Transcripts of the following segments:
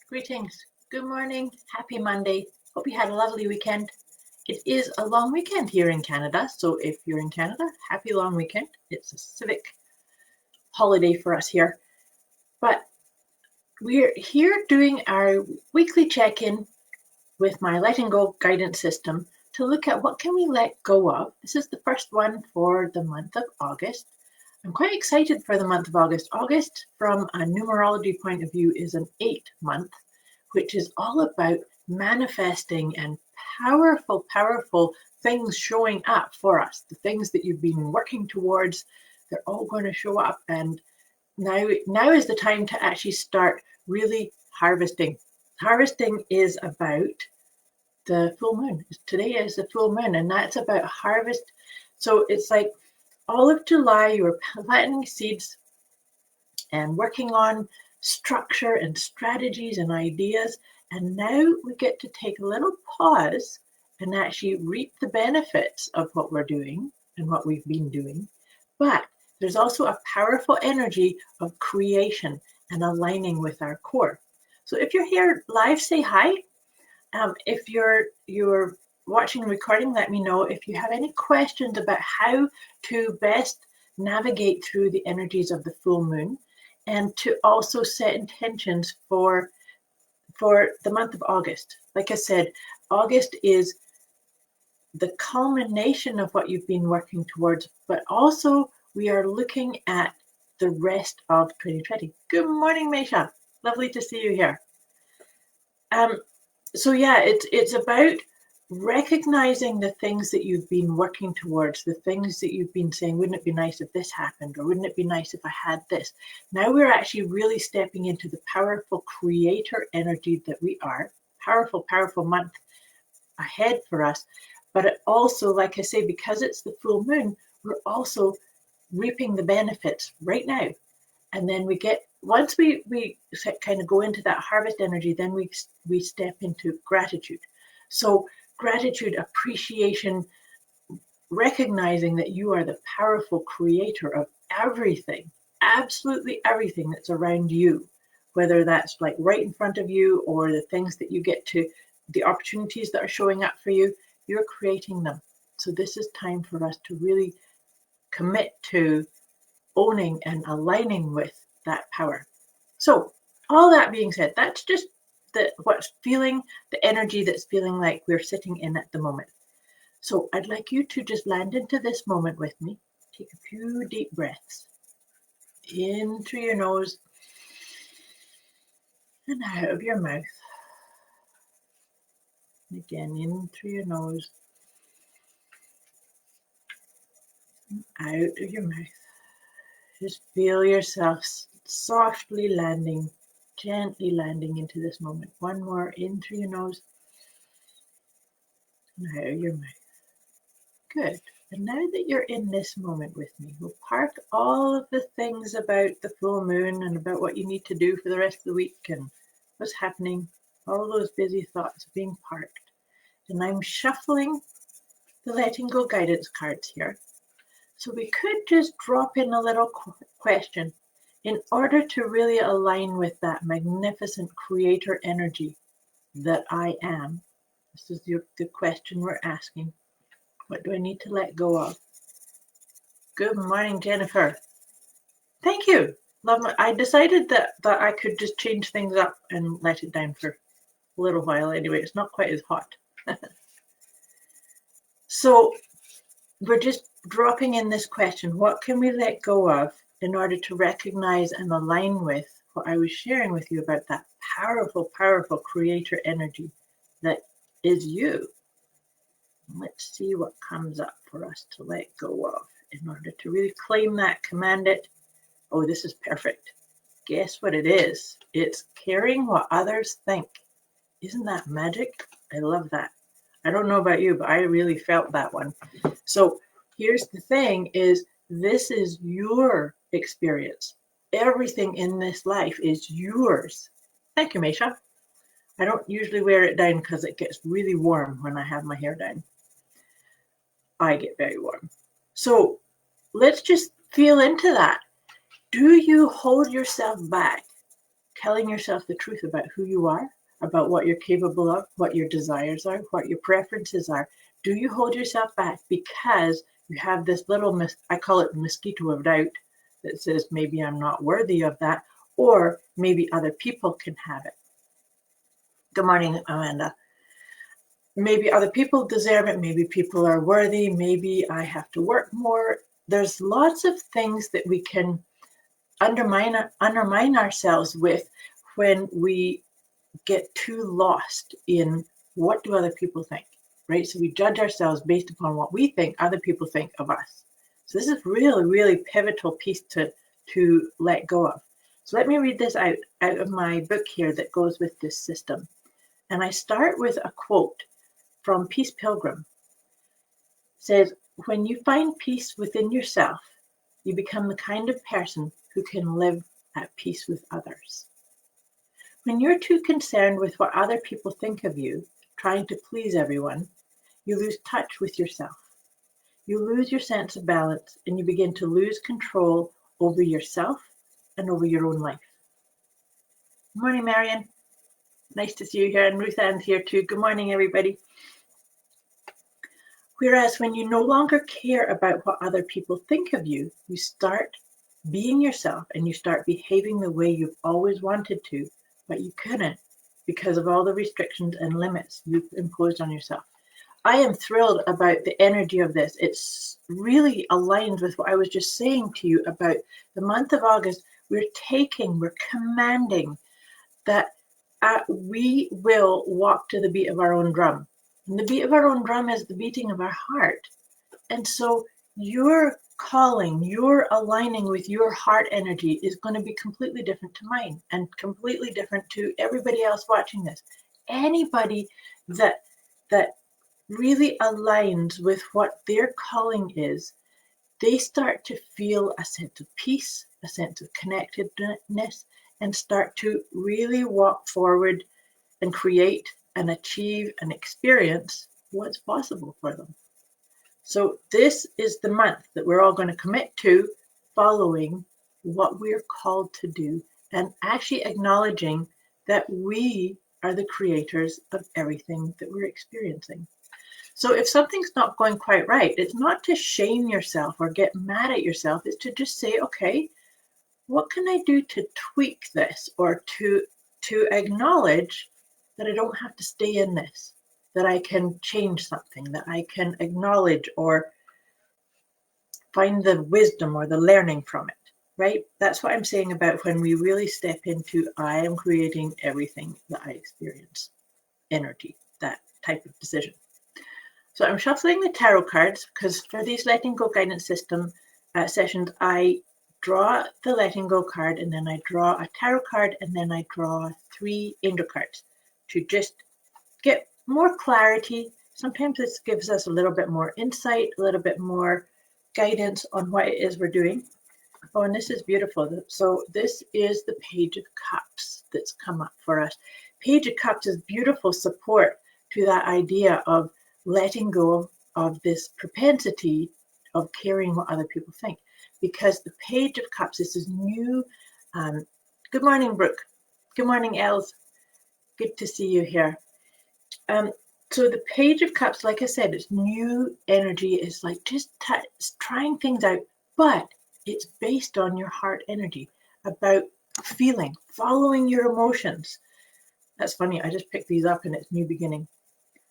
Greetings. Good morning. Happy Monday. Hope you had a lovely weekend. It is a long weekend here in Canada, so if you're in Canada, happy long weekend. It's a civic holiday for us here. But we're here doing our weekly check-in with my letting go guidance system to look at what can we let go of. This is the first one for the month of August. I'm quite excited for the month of August. August, from a numerology point of view, is an 8-month, which is all about manifesting and powerful things showing up for us. The things that you've been working towards, they're all going to show up. And now is the time to actually start really harvesting. Harvesting is about the full moon. Today is the full moon, and that's about harvest. So it's like all of July, you were planting seeds and working on structure and strategies and ideas. And now we get to take a little pause and actually reap the benefits of what we're doing and what we've been doing. But there's also a powerful energy of creation and aligning with our core. So if you're here live, say hi. If you're watching the recording, let me know. If you have any questions about how to best navigate through the energies of the full moon, and to also set intentions for the month of August. Like I said, August is the culmination of what you've been working towards, but also we are looking at the rest of 2020. Good morning, Mesha. Lovely to see you here. So yeah, it's about recognizing the things that you've been working towards, the things that you've been saying, wouldn't it be nice if this happened, or wouldn't it be nice if I had this? Now we're actually really stepping into the powerful creator energy that we are. Powerful month ahead for us. But it also, like I say, because it's the full moon, we're also reaping the benefits right now. And then once we kind of go into that harvest energy, then we step into gratitude. So gratitude, appreciation, recognizing that you are the powerful creator of everything, absolutely everything that's around you, whether that's like right in front of you or the things that you get to, the opportunities that are showing up for you, you're creating them. So this is time for us to really commit to owning and aligning with that power. So all that being said, that's just what's feeling, the energy that's feeling like we're sitting in at the moment. So I'd like you to just land into this moment with me. Take a few deep breaths in through your nose and out of your mouth. And again, in through your nose and out of your mouth. Just feel yourself softly landing, gently landing into this moment. One more, in through your nose and out of your mouth. Good. And now that you're in this moment with me, we'll park all of the things about the full moon and about what you need to do for the rest of the week and what's happening. All those busy thoughts are being parked. And I'm shuffling the letting go guidance cards here. So we could just drop in a little question in order to really align with that magnificent creator energy that I am. This is the question we're asking. What do I need to let go of? Good morning, Jennifer. Thank you. I decided that I could just change things up and let it down for a little while anyway. It's not quite as hot. So we're just dropping in this question. What can we let go of in order to recognize and align with what I was sharing with you about that powerful creator energy that is you? Let's see what comes up for us to let go of in order to really claim that, command it. Oh, this is perfect. Guess what it is? It's caring what others think. Isn't that magic? I love that. I don't know about you, but I really felt that one. So here's the thing is, this is your experience. Everything in this life is yours. Thank you, Mesha. I don't usually wear it down because it gets really warm when I have my hair down. I get very warm. So let's just feel into that. Do you hold yourself back? telling yourself the truth about who you are, about what you're capable of, what your desires are, what your preferences are? Do you hold yourself back because you have this little, I call it the mosquito of doubt, that says maybe I'm not worthy of that, or maybe other people can have it? Good morning, Amanda. Maybe other people deserve it. Maybe people are worthy. Maybe I have to work more. There's lots of things that we can undermine ourselves with when we get too lost in what do other people think, right? So we judge ourselves based upon what we think other people think of us. So this is really, really pivotal piece to let go of. So let me read this out of my book here that goes with this system. And I start with a quote from Peace Pilgrim. It says, when you find peace within yourself, you become the kind of person who can live at peace with others. When you're too concerned with what other people think of you, trying to please everyone, you lose touch with yourself. You lose your sense of balance and you begin to lose control over yourself and over your own life. Good morning, Marion. Nice to see you here. And Ruth Ann's here too. Good morning, everybody. Whereas when you no longer care about what other people think of you, you start being yourself and you start behaving the way you've always wanted to, but you couldn't because of all the restrictions and limits you've imposed on yourself. I am thrilled about the energy of this. It's really aligned with what I was just saying to you about the month of August. We're commanding that we will walk to the beat of our own drum. And the beat of our own drum is the beating of our heart. And so your calling, your aligning with your heart energy is going to be completely different to mine and completely different to everybody else watching this. Anybody that really aligns with what their calling is, they start to feel a sense of peace, a sense of connectedness, and start to really walk forward and create and achieve and experience what's possible for them. So this is the month that we're all going to commit to following what we're called to do and actually acknowledging that we are the creators of everything that we're experiencing. So if something's not going quite right, it's not to shame yourself or get mad at yourself. It's to just say, okay, what can I do to tweak this or to acknowledge that I don't have to stay in this, that I can change something, that I can acknowledge or find the wisdom or the learning from it, right? That's what I'm saying about when we really step into I am creating everything that I experience, energy, that type of decision. So I'm shuffling the tarot cards because for these letting go guidance system sessions, I draw the letting go card and then I draw a tarot card and then I draw 3 angel cards to just get more clarity. Sometimes this gives us a little bit more insight, a little bit more guidance on what it is we're doing. Oh, and this is beautiful. So this is the Page of Cups that's come up for us. Page of Cups is beautiful support to that idea of letting go of this propensity of caring what other people think. Because the Page of Cups is this new, good morning, Brooke. Good morning, Els. Good to see you here. So the Page of Cups, like I said, it's new energy. It's like just trying things out, but it's based on your heart energy, about feeling, following your emotions. That's funny. I just picked these up and it's new beginning.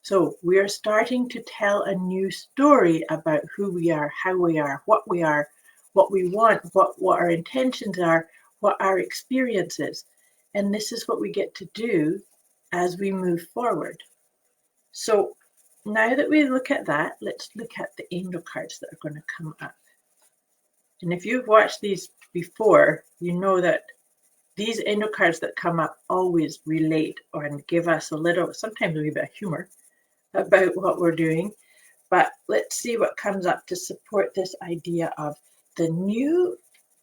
So we are starting to tell a new story about who we are, how we are, what we want, what our intentions are, what our experience is. And this is what we get to do as we move forward. So now that we look at that, let's look at the angel cards that are going to come up. And if you've watched these before, you know that these angel cards that come up always relate and give us a little, sometimes a wee bit of humor about what we're doing. But let's see what comes up to support this idea of the new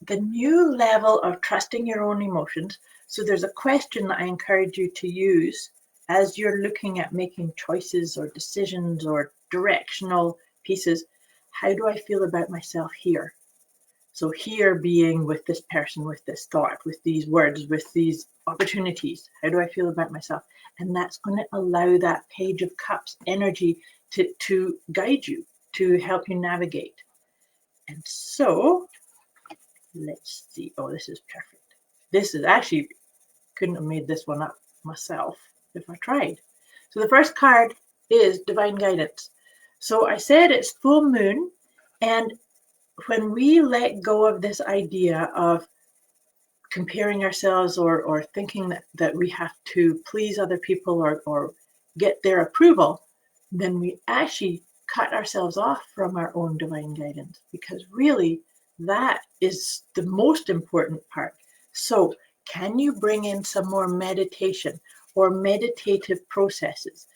level of trusting your own emotions. So there's a question that I encourage you to use as you're looking at making choices or decisions or directional pieces. How do I feel about myself here? So here being with this person, with this thought, with these words, with these opportunities, how do I feel about myself? And that's going to allow that Page of Cups energy to guide you, to help you navigate. And so let's see. Oh, this is perfect. This is actually, couldn't have made this one up myself if I tried. So the first card is Divine Guidance. So I said it's full moon, and when we let go of this idea of comparing ourselves or thinking that we have to please other people or get their approval, then we actually cut ourselves off from our own divine guidance, because really that is the most important part. So can you bring in some more meditation or meditative processes?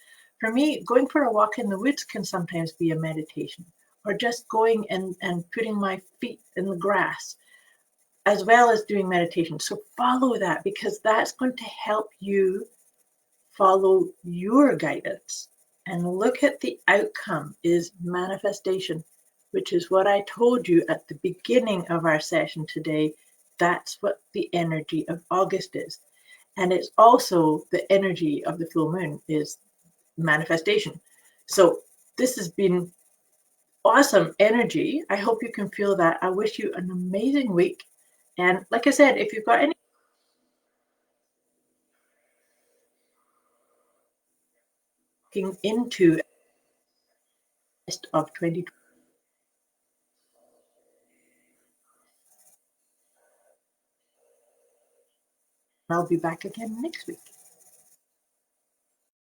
For me, going for a walk in the woods can sometimes be a meditation, or just going and putting my feet in the grass as well as doing meditation. So follow that, because that's going to help you follow your guidance. And look at the outcome is manifestation, which is what I told you at the beginning of our session today. That's what the energy of August is. And it's also the energy of the full moon is manifestation. So this has been awesome energy. I hope you can feel that. I wish you an amazing week. And like I said, if you've got any looking into of 2020, I'll be back again next week.